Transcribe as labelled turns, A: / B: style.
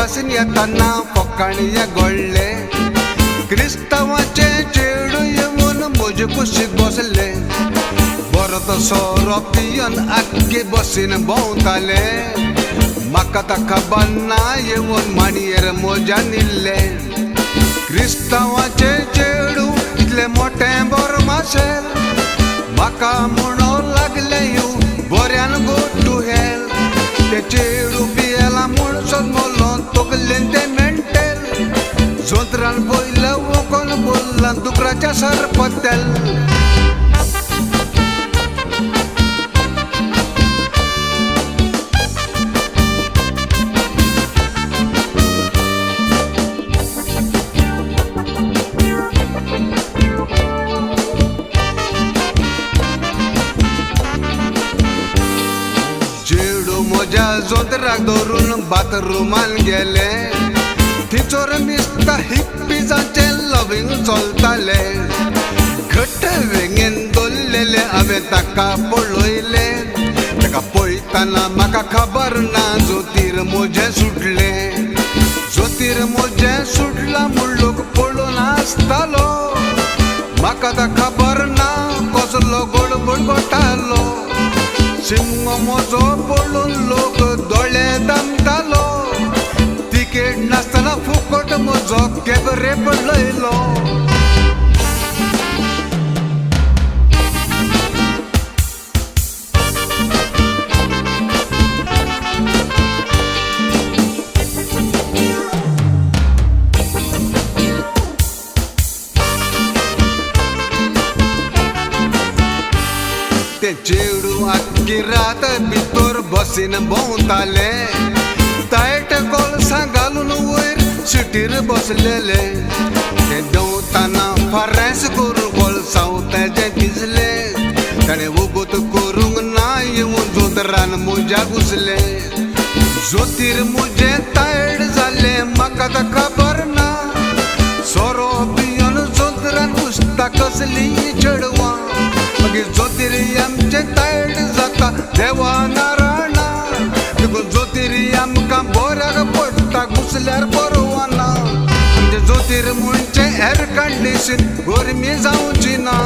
A: पासून येताना कोंकाणी गोळले क्रिस्तावाचे चेडू येऊन म्हजे कुशीक बसले बरो तसो पियन आख्खे बसीन भोंवताले म्हाका ता खबर ना येऊन माणयेर मोज्या निल्ले क्रिस्तावाचे चेडू इतले मोठे बर माशेल म्हाका म्हणो लागले यू बऱ्यान गो टू हेल ते चेडू पियेला म्हूण सोदमलो तोगले ते मेंटेल जोंतरान पयलं वोकोन बोल्ला दुकराच्या सरपत्तेल मोज्या जोंतराक धरून बाथरुमान गेले थिचोर मिस्ता हिप्पीजांचे लविंग चलताले घट्ट वेंगेन दोल्लेले हांवें ताका पळयले ताका पळयताना म्हाका खबर ना जोतीर मोजें सुटले जोतीर मोजें सुटला म्हूण लोक पळोवन आसतालो म्हाका ता खबर ना कसलो गडबड घडटालो सिंह मोजो पळोवन लोक दोळे दामतालो तिकेट नासतना फुकट म्हजो केबरे पळयलो ते चेडू आख्खी रात भितर बसीन भोंवताले तायट कोळसा घालून वयर सिटीर बसलेले ते देंवताना फारेस करून कोळसाव तेजे दिसले ताणें वगत करूंक ना येवन जोतरान मोज्या घुसले जोतीर मोजें तायट जालें म्हाका ता खबर ना सोरो पियन जोतरान घुसता कसली चेडवां मागीर जोतीर आमचे तायट जाता देवा नारायणा देखून जोतीर आमकां बऱ्याक पडटा घुसल्यार परवाना म्हणजे जोतीर म्हणचे एर कंडीशन गरमी जावची ना